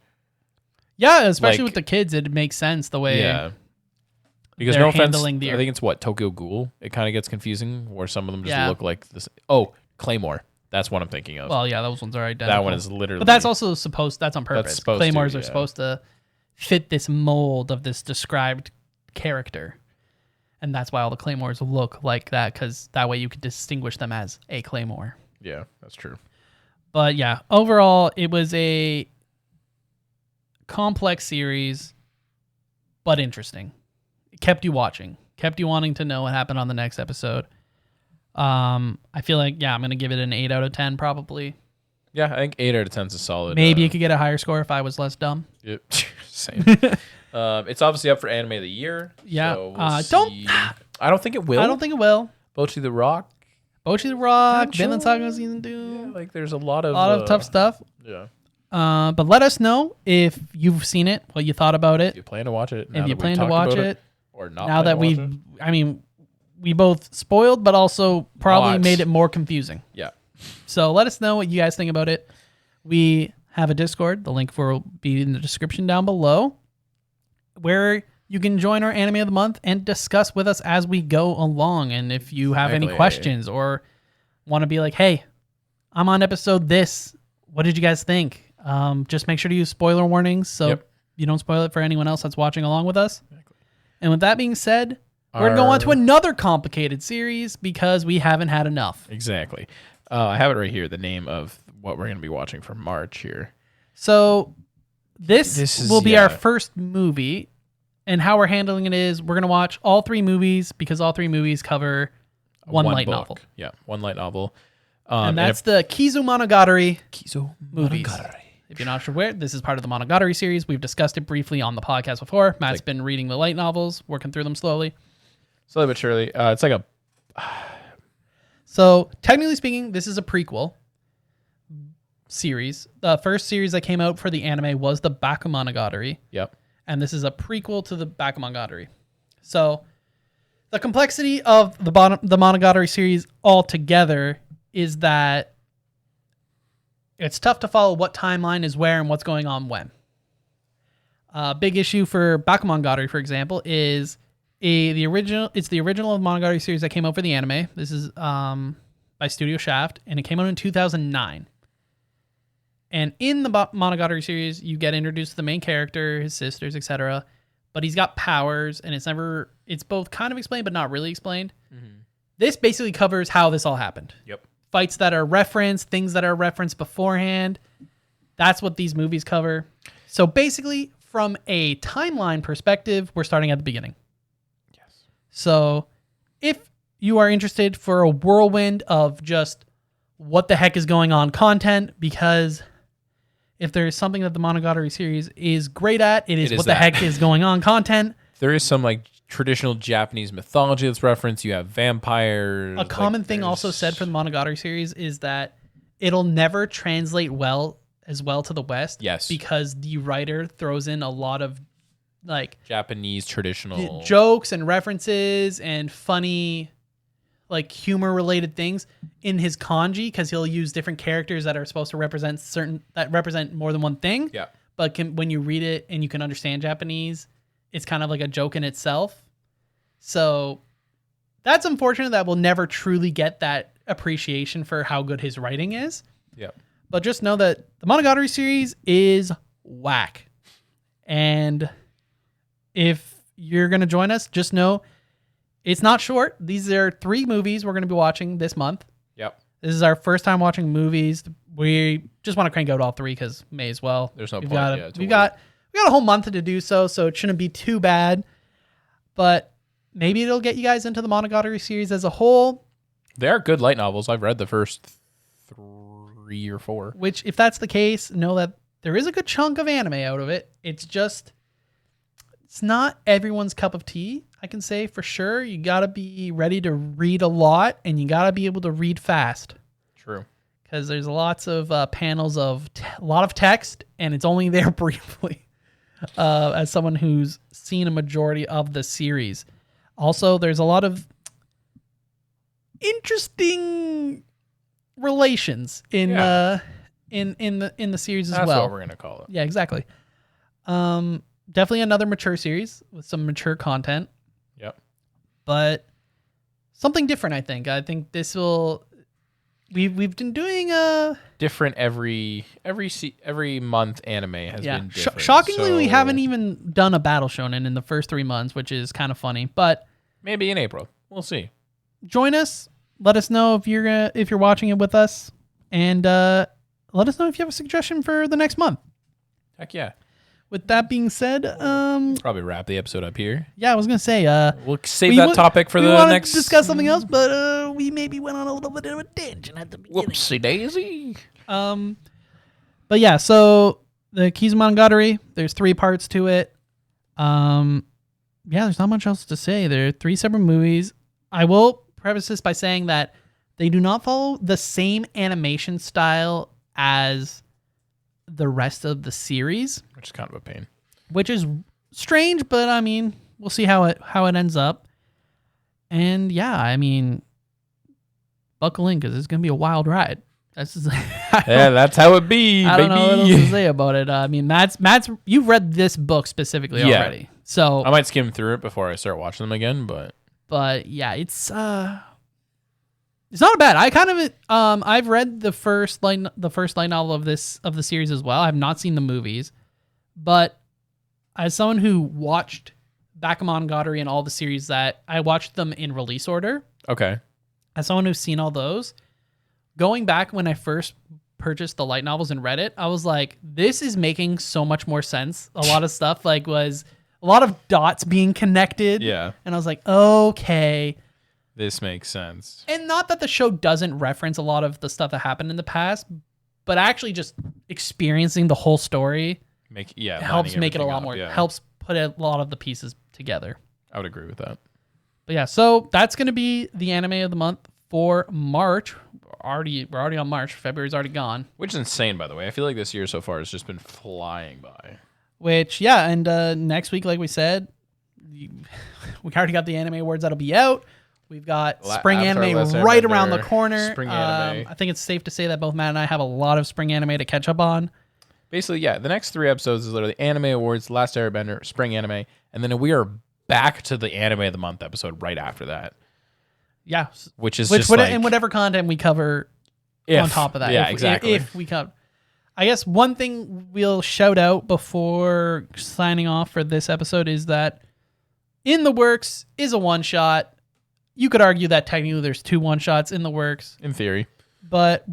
Yeah, especially with the kids, it makes sense the way. Yeah. Because no offense, I think it's Tokyo Ghoul. It kind of gets confusing where some of them just look like this. Oh, Claymore. That's what I'm thinking of. Well, yeah, those ones are identical. That one is literally. But that's also that's on purpose. Claymores are supposed to fit this mold of this described character. And that's why all the Claymores look like that, because that way you could distinguish them as a Claymore. Yeah, that's true. But yeah, overall, it was a complex series, but interesting. It kept you watching, kept you wanting to know what happened on the next episode. I feel like, I'm going to give it an 8 out of 10 probably. Yeah, I think 8 out of 10 is a solid. Maybe you could get a higher score if I was less dumb. Yep. Same. It's obviously up for Anime of the Year. Yeah. So I don't think it will. I don't think it will. Bocchi the Rock. Bocchi the Rock, Vinland Saga Season 2. Yeah, there's a lot of tough stuff. Yeah. But let us know if you've seen it, what you thought about it. You plan to watch it. If you plan to watch it. Or not. Now that we both spoiled, but also probably made it more confusing. Yeah. So let us know what you guys think about it. We have a Discord. The link for will be in the description down below, where you can join our Anime of the Month and discuss with us as we go along. And if you have any questions or want to be like, hey, I'm on episode this. What did you guys think? Just make sure to use spoiler warnings so you don't spoil it for anyone else that's watching along with us. Exactly. And with that being said, we're going to go on to another complicated series because we haven't had enough. Exactly. I have it right here, the name of what we're going to be watching for March here. So this will be our first movie, and how we're handling it is we're going to watch all 3 movies because all 3 movies cover one light novel. Yeah, one light novel. And that's the Kizu Monogatari movies. If you're not sure where, this is part of the Monogatari series. We've discussed it briefly on the podcast before. Matt's been reading the light novels, working through them slowly. Slowly but surely. It's like a... So, technically speaking, this is a prequel series. The first series that came out for the anime was the Bakemonogatari. Yep. And this is a prequel to the Bakemonogatari. So, the complexity of the Monogatari series altogether is that it's tough to follow what timeline is where and what's going on when. Big issue for Bakemonogatari, for example, is the original Monogatari series that came out for the anime. This is by Studio Shaft, and it came out in 2009. And in the Monogatari series, you get introduced to the main character, his sisters, etc. But he's got powers, and it's both kind of explained but not really explained. Mm-hmm. This basically covers how this all happened. Yep. Fights that are referenced, things that are referenced beforehand. That's what these movies cover. So basically, from a timeline perspective, we're starting at the beginning. So if you are interested for a whirlwind of just what the heck is going on content, because if there is something that the Monogatari series is great at, it is what the heck is going on content. There is some like traditional Japanese mythology that's referenced. You have vampires. A common thing also said for the Monogatari series is that it'll never translate as well to the West. Yes. Because the writer throws in a lot of like Japanese traditional jokes and references and funny like humor related things in his kanji, because he'll use different characters that are supposed to represent more than one thing. Yeah. But when you read it and you can understand Japanese, it's kind of like a joke in itself. So that's unfortunate that we'll never truly get that appreciation for how good his writing is. Yeah. But just know that the Monogatari series is whack. And if you're going to join us, just know It's not short. These are 3 movies we're going to be watching this month. Yep. This is our first time watching movies. We just want to crank out all 3 because may as well. There's no point. We got a whole month to do so it shouldn't be too bad. But maybe it'll get you guys into the Monogatari series as a whole. They are good light novels. I've read the first 3 or 4. Which, if that's the case, know that there is a good chunk of anime out of it. It's not everyone's cup of tea, I can say for sure. You got to be ready to read a lot, and you got to be able to read fast. True. Because there's lots of panels of a lot of text, and it's only there briefly. As someone who's seen a majority of the series. Also, there's a lot of interesting relations in the series as well. That's what we're gonna call it. Yeah, exactly. Definitely another mature series with some mature content. Yep. But something different, I think. I think this will. We've been doing different every month. Anime has been different. Shockingly, we haven't even done a battle shonen in the first 3 months, which is kind of funny. But maybe in April, we'll see. Join us. Let us know if you're watching it with us, and let us know if you have a suggestion for the next month. Heck yeah. With that being said, probably wrap the episode up here. Yeah, I was gonna say, we'll save that topic for the next. To discuss something else, but we maybe went on a little bit of a tangent at the beginning. Whoopsie daisy. But yeah, so the Kizumonogatari, there's 3 parts to it. Yeah, there's not much else to say. There are 3 separate movies. I will preface this by saying that they do not follow the same animation style as the rest of the series, which is kind of a pain. Which is strange, but I mean, we'll see how it ends up. And yeah, I mean, buckle in because it's gonna be a wild ride. That's just, that's how it be. I don't know what else to say about it. I mean, Matt's you've read this book specifically already, so I might skim through it before I start watching them again. But yeah, it's not bad. I kind of I've read the first light novel of the series as well. I have not seen the movies, but as someone who watched Bakemonogatari and all the series that I watched them in release order. Okay. As someone who's seen all those, going back when I first purchased the light novels and read it, I was like, this is making so much more sense. A lot of stuff was a lot of dots being connected. Yeah. And I was like, okay. This makes sense. And not that the show doesn't reference a lot of the stuff that happened in the past, but actually just experiencing the whole story helps make it a lot more. Helps put a lot of the pieces together. I would agree with that. But yeah, so that's going to be the anime of the month for March. We're already on March. February's already gone. Which is insane, by the way. I feel like this year so far has just been flying by. Which, yeah, and next week, like we said, we already got the anime awards that'll be out. We've got spring anime right around the corner. Spring anime. I think it's safe to say that both Matt and I have a lot of spring anime to catch up on. Basically, yeah, the next 3 episodes is literally Anime Awards, Last Airbender, Spring Anime, and then we are back to the Anime of the Month episode right after that. Yeah. Which and whatever content we cover on top of that. Yeah, exactly. If we cover. I guess one thing we'll shout out before signing off for this episode is that In the Works is a one-shot. You could argue that technically there's 2 one-shots in the works. In theory. But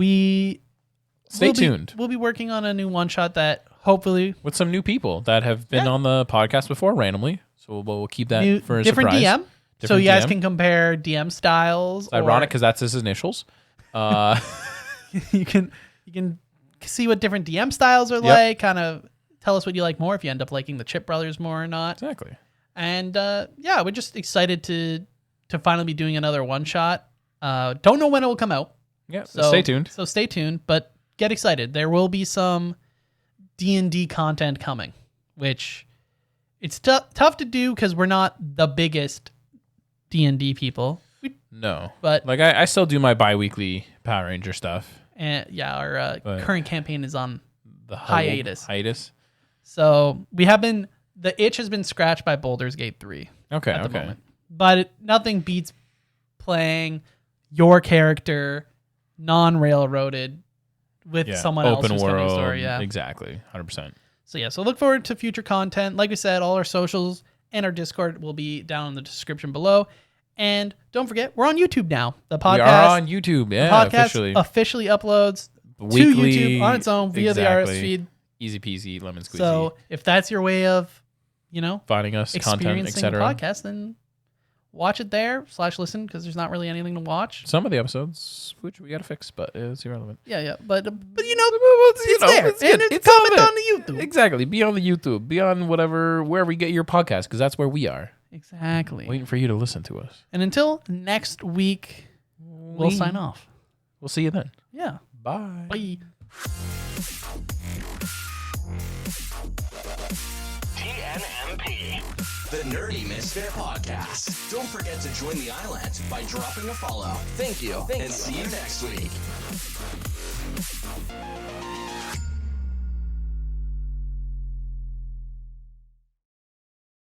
Stay tuned. We'll be working on a new one-shot that hopefully... with some new people that have been on the podcast before randomly. So we'll keep that for a different surprise. DM. So you guys can compare DM styles. It's ironic because that's his initials. You can see what different DM styles are like. Kind of tell us what you like more if you end up liking the Chip Brothers more or not. Exactly. And yeah, we're just excited to finally be doing another one shot. Don't know when it will come out. Yeah. So stay tuned. So stay tuned, but get excited. There will be some D&D content coming, which it's tough to do because we're not the biggest D&D people. No, but like I still do my bi-weekly Power Ranger stuff. And yeah, our current campaign is on the hiatus. So the itch has been scratched by Baldur's Gate 3. Okay. At the moment. But nothing beats playing your character non-railroaded with someone else who's telling a story. Yeah, exactly, 100%. So look forward to future content. Like we said, all our socials and our Discord will be down in the description below. And don't forget, we're on YouTube now. The podcast, We are on YouTube. Yeah, podcast officially uploads Weekly, to YouTube on its own via the RS feed. Easy peasy, lemon squeezy. So if that's your way of, finding us, content, experiencing the etc. podcast, then watch it there /listen because there's not really anything to watch. Some of the episodes, which we got to fix, but it's irrelevant. Yeah, but it's there. It's and good. it's on comment there. on the YouTube. Exactly. Be on the YouTube. Be on wherever you get your podcast, because that's where we are. Exactly. Waiting for you to listen to us. And until next week, we'll sign off. We'll see you then. Yeah. Bye. Bye. TNMP, the Nerdy Misfit Podcast. Don't forget to join the island by dropping a follow. Thank you, and see you next week.